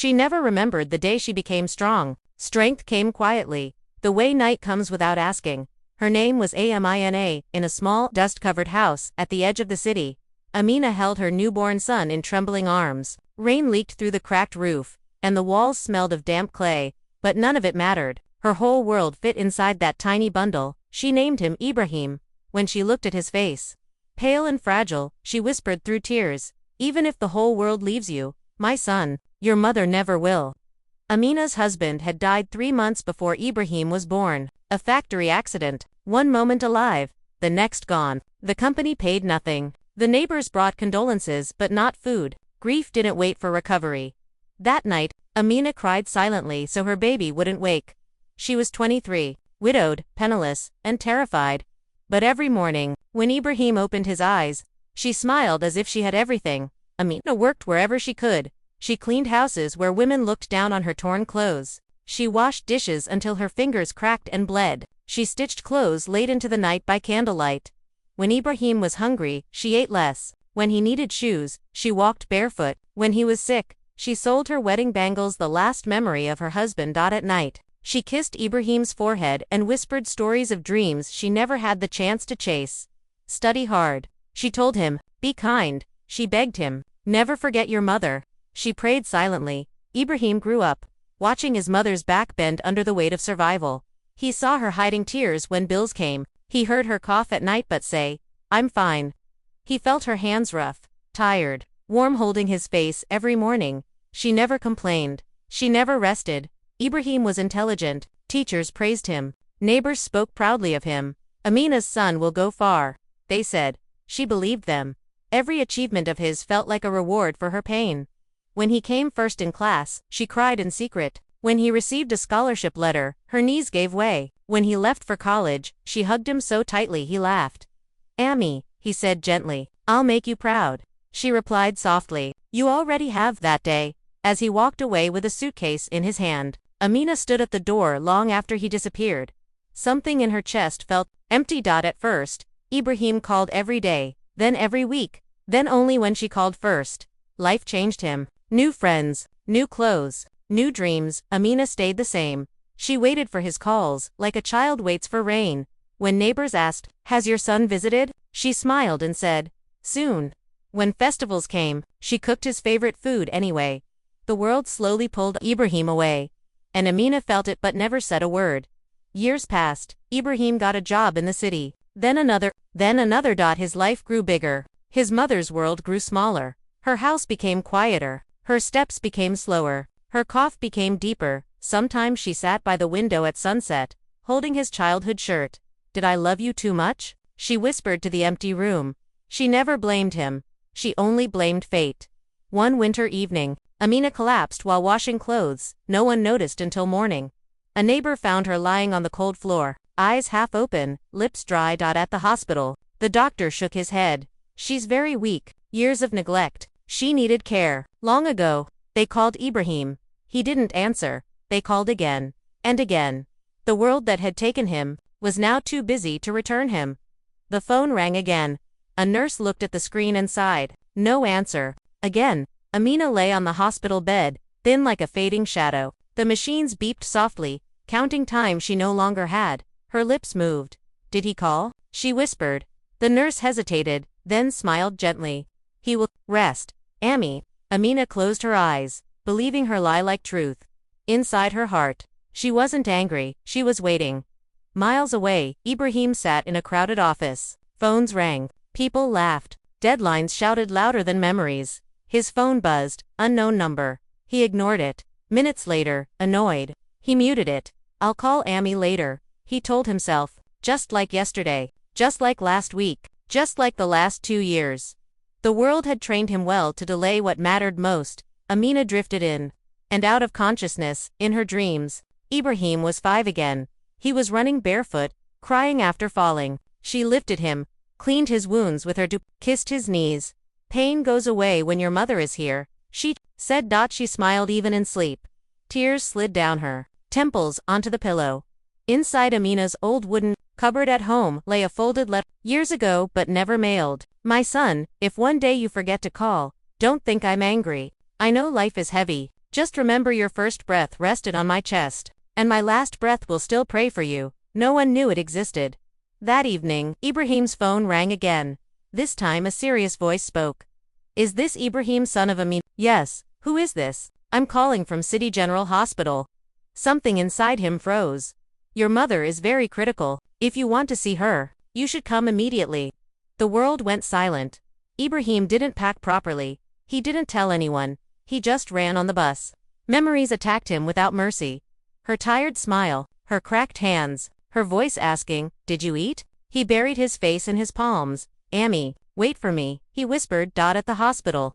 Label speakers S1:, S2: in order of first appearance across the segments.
S1: She never remembered the day she became strong. Strength came quietly, the way night comes without asking. Her name was Amina. In a small, dust-covered house at the edge of the city, Amina held her newborn son in trembling arms. Rain leaked through the cracked roof, and the walls smelled of damp clay, but none of it mattered. Her whole world fit inside that tiny bundle. She named him Ibrahim. When she looked at his face, pale and fragile, she whispered through tears, "Even if the whole world leaves you, my son, your mother never will." Amina's husband had died 3 months before Ibrahim was born. A factory accident. One moment alive, the next gone. The company paid nothing. The neighbors brought condolences but not food. Grief didn't wait for recovery. That night, Amina cried silently so her baby wouldn't wake. She was 23, widowed, penniless, and terrified. But every morning, when Ibrahim opened his eyes, she smiled as if she had everything. Amina worked wherever she could. She cleaned houses where women looked down on her torn clothes. She washed dishes until her fingers cracked and bled. She stitched clothes late into the night by candlelight. When Ibrahim was hungry, she ate less. When he needed shoes, she walked barefoot. When he was sick, she sold her wedding bangles, the last memory of her husband. At night, she kissed Ibrahim's forehead and whispered stories of dreams she never had the chance to chase. Study hard, she told him. Be kind, she begged him. Never forget your mother. She prayed silently. Ibrahim grew up, watching his mother's back bend under the weight of survival. He saw her hiding tears when bills came. He heard her cough at night but say, "I'm fine." He felt her hands rough, tired, warm, holding his face every morning. She never complained. She never rested. Ibrahim was intelligent. Teachers praised him. Neighbors spoke proudly of him. Amina's son will go far, they said. She believed them. Every achievement of his felt like a reward for her pain. When he came first in class, she cried in secret. When he received a scholarship letter, her knees gave way. When he left for college, she hugged him so tightly he laughed. "Ami," he said gently, "I'll make you proud." She replied softly, "You already have." That day, as he walked away with a suitcase in his hand, Amina stood at the door long after he disappeared. Something in her chest felt empty. At first, Ibrahim called every day, then every week, then only when she called first. Life changed him. New friends, new clothes, new dreams. Amina stayed the same. She waited for his calls, like a child waits for rain. When neighbors asked, "Has your son visited?" she smiled and said, "Soon." When festivals came, she cooked his favorite food anyway. The world slowly pulled Ibrahim away, and Amina felt it but never said a word. Years passed. Ibrahim got a job in the city. Then another. His life grew bigger. His mother's world grew smaller. Her house became quieter. Her steps became slower. Her cough became deeper. Sometimes she sat by the window at sunset, holding his childhood shirt. "Did I love you too much?" she whispered to the empty room. She never blamed him. She only blamed fate. One winter evening, Amina collapsed while washing clothes. No one noticed until morning. A neighbor found her lying on the cold floor, eyes half open, lips dry. At the hospital, the doctor shook his head. "She's very weak. Years of neglect. She needed care." Long ago, they called Ibrahim. He didn't answer. They called again and again. The world that had taken him was now too busy to return him. The phone rang again. A nurse looked at the screen and sighed. No answer. Again, Amina lay on the hospital bed, thin like a fading shadow. The machines beeped softly, counting time she no longer had. Her lips moved. "Did he call?" she whispered. The nurse hesitated, then smiled gently. "He will rest, Ami." Amina closed her eyes, believing her lie like truth. Inside her heart, she wasn't angry, she was waiting. Miles away, Ibrahim sat in a crowded office. Phones rang. People laughed. Deadlines shouted louder than memories. His phone buzzed. Unknown number. He ignored it. Minutes later, annoyed, he muted it. "I'll call Ami later," he told himself. Just like yesterday. Just like last week. Just like the last 2 years. The world had trained him well to delay what mattered most. Amina drifted in and out of consciousness. In her dreams, Ibrahim was 5 again. He was running barefoot, crying after falling. She lifted him, cleaned his wounds with her kissed his knees. "Pain goes away when your mother is here," she said. She smiled even in sleep. Tears slid down her temples onto the pillow. Inside Amina's old wooden cupboard at home lay a folded letter. "Years ago but never mailed. My son, if one day you forget to call, don't think I'm angry. I know life is heavy. Just remember your first breath rested on my chest, and my last breath will still pray for you. No one knew it existed. That evening, Ibrahim's phone rang again. This time a serious voice spoke. Is this Ibrahim, son of Amin? Yes. Who is this? I'm calling from City General Hospital. Something inside him froze. Your mother is very critical. If you want to see her, you should come immediately. The world went silent. Ibrahim didn't pack properly. He didn't tell anyone. He just ran on the bus. Memories attacked him without mercy. Her tired smile, her cracked hands, her voice asking, "Did you eat?" He buried his face in his palms. "Amy, wait for me," he whispered. At the hospital.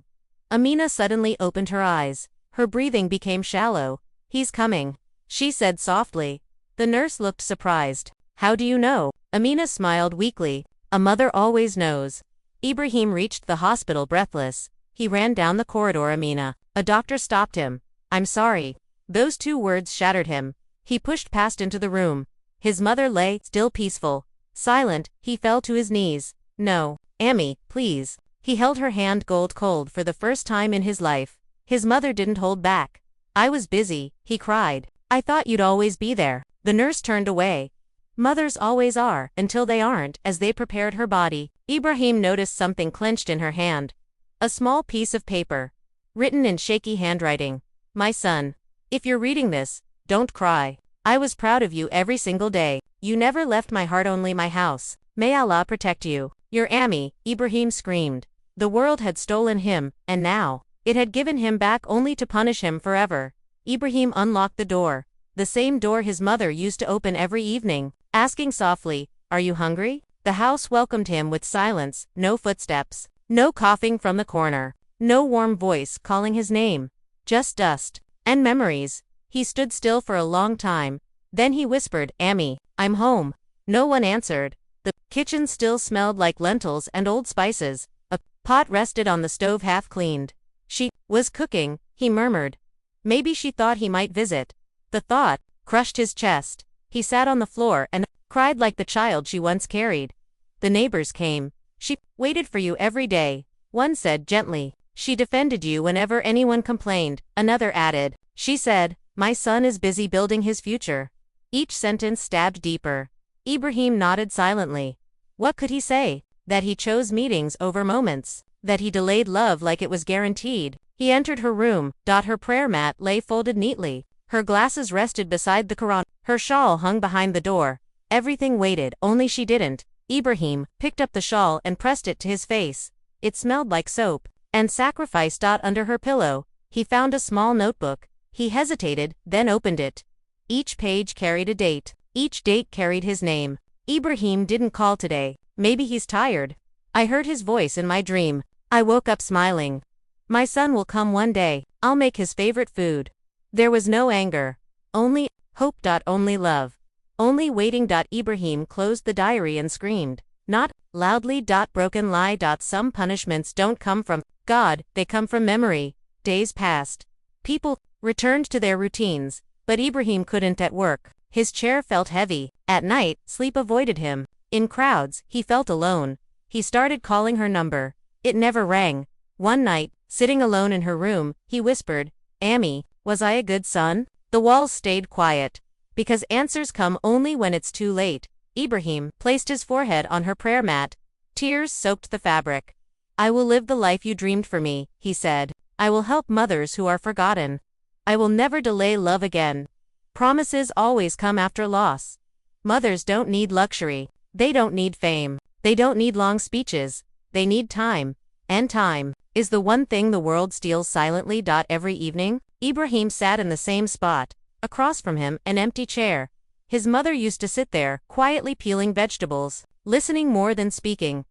S1: Amina suddenly opened her eyes. Her breathing became shallow. "He's coming," she said softly. The nurse looked surprised. "How do you know?" Amina smiled weakly. "A mother always knows." Ibrahim reached the hospital breathless. He ran down the corridor. "Amina." A doctor stopped him. "I'm sorry." Those two words shattered him. He pushed past into the room. His mother lay, still peaceful. Silent, he fell to his knees. "No, Amy, please." He held her hand gold cold for the first time in his life. His mother didn't hold back. "I was busy," he cried. "I thought you'd always be there." The nurse turned away. Mothers always are, until they aren't. As they prepared her body, Ibrahim noticed something clenched in her hand. A small piece of paper. Written in shaky handwriting. "My son. If you're reading this, don't cry. I was proud of you every single day. You never left my heart, only my house. May Allah protect you. Your Amy." Ibrahim screamed. The world had stolen him, and now, it had given him back only to punish him forever. Ibrahim unlocked the door. The same door his mother used to open every evening, asking softly, "Are you hungry?" The house welcomed him with silence, no footsteps, no coughing from the corner, no warm voice calling his name. Just dust. And memories. He stood still for a long time. Then he whispered, "Amy, I'm home." No one answered. The kitchen still smelled like lentils and old spices. A pot rested on the stove half cleaned. She was cooking, he murmured. Maybe she thought he might visit. The thought crushed his chest. He sat on the floor and cried like the child she once carried. The neighbors came. "She waited for you every day," one said gently. "She defended you whenever anyone complained," another added. "She said, 'My son is busy building his future.'" Each sentence stabbed deeper. Ibrahim nodded silently. What could he say? That he chose meetings over moments. That he delayed love like it was guaranteed. He entered her room. Her prayer mat lay folded neatly. Her glasses rested beside the Quran. Her shawl hung behind the door. Everything waited, only she didn't. Ibrahim picked up the shawl and pressed it to his face. It smelled like soap and sacrifice. Under her pillow, he found a small notebook. He hesitated, then opened it. Each page carried a date. Each date carried his name. "Ibrahim didn't call today. Maybe he's tired. I heard his voice in my dream. I woke up smiling. My son will come one day. I'll make his favorite food." There was no anger. Only hope. Only love. Only waiting. Ibrahim closed the diary and screamed. Not loudly. Broken lie. Some punishments don't come from God, they come from memory. Days passed. People returned to their routines, but Ibrahim couldn't. At work, his chair felt heavy. At night, sleep avoided him. In crowds, he felt alone. He started calling her number. It never rang. One night, sitting alone in her room, he whispered, "Amy, was I a good son?" The walls stayed quiet. Because answers come only when it's too late. Ibrahim placed his forehead on her prayer mat. Tears soaked the fabric. "I will live the life you dreamed for me," he said. "I will help mothers who are forgotten. I will never delay love again." Promises always come after loss. Mothers don't need luxury. They don't need fame. They don't need long speeches. They need time. And time is the one thing the world steals silently. Every evening, Ibrahim sat in the same spot. Across from him, an empty chair. His mother used to sit there, quietly peeling vegetables, listening more than speaking.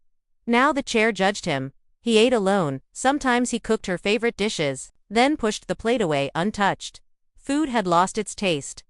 S1: Now the chair judged him. He ate alone. Sometimes he cooked her favorite dishes, then pushed the plate away untouched. Food had lost its taste.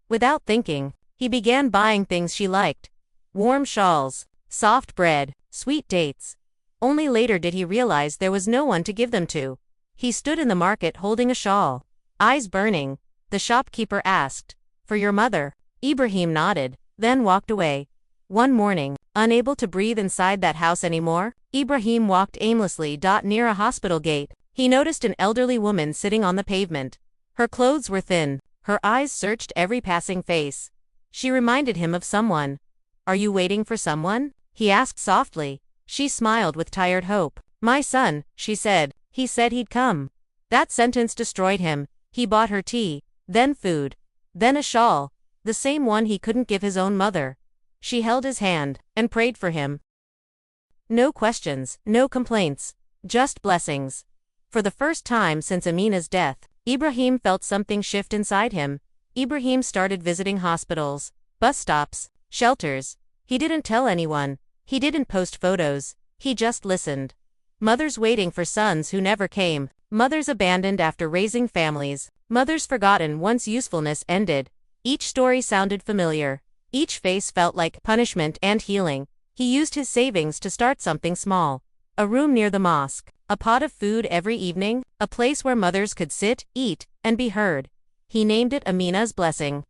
S1: Without thinking, he began buying things she liked. Warm shawls, soft bread, sweet dates. Only later did he realize there was no one to give them to. He stood in the market holding a shawl, eyes burning. The shopkeeper asked, "For your mother?" Ibrahim nodded, then walked away. One morning, unable to breathe inside that house anymore, Ibrahim walked aimlessly. Near a hospital gate, he noticed an elderly woman sitting on the pavement. Her clothes were thin. Her eyes searched every passing face. She reminded him of someone. "Are you waiting for someone?" he asked softly. She smiled with tired hope. "My son," she said. "He said he'd come." That sentence destroyed him. He bought her tea, then food, then a shawl, the same one he couldn't give his own mother. She held his hand and prayed for him. No questions, no complaints, just blessings. For the first time since Amina's death, Ibrahim felt something shift inside him. Ibrahim started visiting hospitals, bus stops, shelters. He didn't tell anyone. He didn't post photos. He just listened. Mothers waiting for sons who never came. Mothers abandoned after raising families. Mothers forgotten once usefulness ended. Each story sounded familiar. Each face felt like punishment and healing. He used his savings to start something small. A room near the mosque. A pot of food every evening. A place where mothers could sit, eat, and be heard. He named it Amina's Blessing.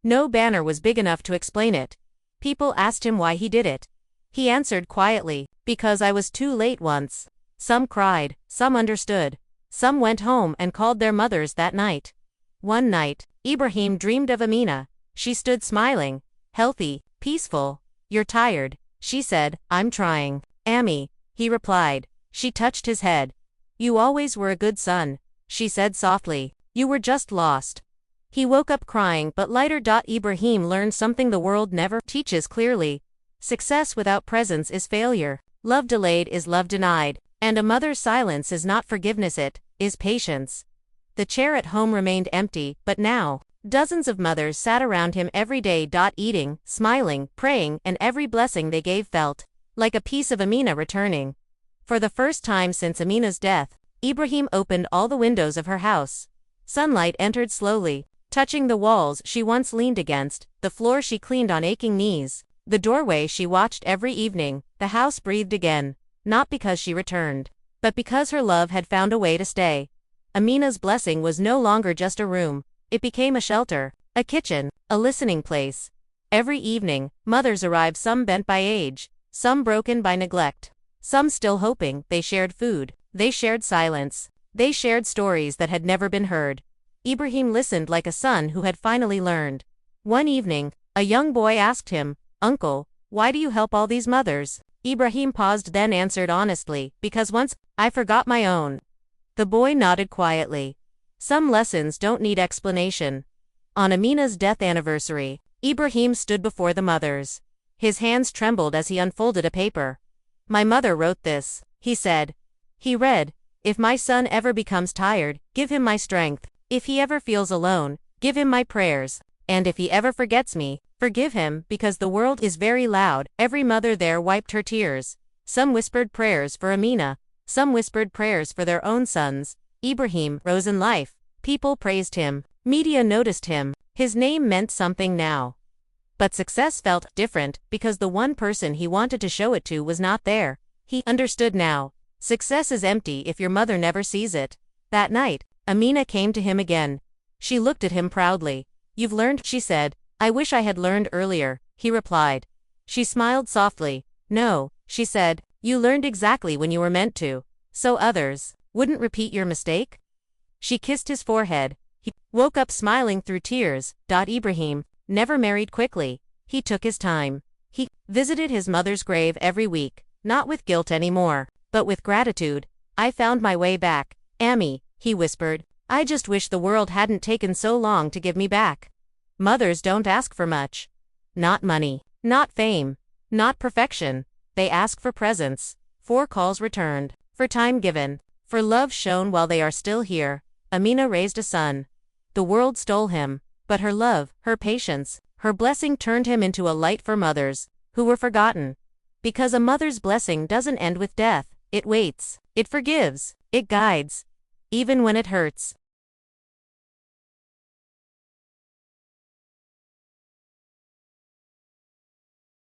S1: No banner was big enough to explain it. People asked him why he did it. He answered quietly, "Because I was too late once." Some cried, some understood. Some went home and called their mothers that night. One night, Ibrahim dreamed of Amina. She stood smiling, healthy, peaceful. "You're tired," she said. "I'm trying." "Ami," he replied. She touched his head. "You always were a good son," she said softly. "You were just lost." He woke up crying but lighter. Ibrahim learned something the world never teaches clearly. Success without presence is failure. Love delayed is love denied. And a mother's silence is not forgiveness, it is patience. The chair at home remained empty, but now, dozens of mothers sat around him every day. Eating, smiling, praying, and every blessing they gave felt like a piece of Amina returning. For the first time since Amina's death, Ibrahim opened all the windows of her house. Sunlight entered slowly, touching the walls she once leaned against, the floor she cleaned on aching knees, the doorway she watched every evening. The house breathed again. Not because she returned, but because her love had found a way to stay. Amina's Blessing was no longer just a room. It became a shelter, a kitchen, a listening place. Every evening, mothers arrived, some bent by age, some broken by neglect, some still hoping. They shared food, they shared silence, they shared stories that had never been heard. Ibrahim listened like a son who had finally learned. One evening, a young boy asked him, "Uncle, why do you help all these mothers?" Ibrahim paused, then answered honestly, "Because once I forgot my own." The boy nodded quietly. Some lessons don't need explanation. On Amina's death anniversary, Ibrahim stood before the mothers. His hands trembled as he unfolded a paper. "My mother wrote this," he said. He read, "If my son ever becomes tired, give him my strength. If he ever feels alone, give him my prayers. And if he ever forgets me, forgive him, because the world is very loud." Every mother there wiped her tears. Some whispered prayers for Amina. Some whispered prayers for their own sons. Ibrahim rose in life. People praised him. Media noticed him. His name meant something now. But success felt different because the one person he wanted to show it to was not there. He understood now. Success is empty if your mother never sees it. That night, Amina came to him again. She looked at him proudly. "You've learned," she said. "I wish I had learned earlier," he replied. She smiled softly. "No," she said, "you learned exactly when you were meant to, so others wouldn't repeat your mistake." She kissed his forehead. He woke up smiling through tears. Ibrahim never married quickly. He took his time. He visited his mother's grave every week, not with guilt anymore, but with gratitude. "I found my way back, Ami," he whispered. "I just wish the world hadn't taken so long to give me back." Mothers don't ask for much. Not money, not fame, not perfection. They ask for presence, for calls returned, for time given, for love shown while they are still here. Amina raised a son. The world stole him, but her love, her patience, her blessing turned him into a light for mothers who were forgotten. Because a mother's blessing doesn't end with death. It waits, it forgives, it guides. Even when it hurts.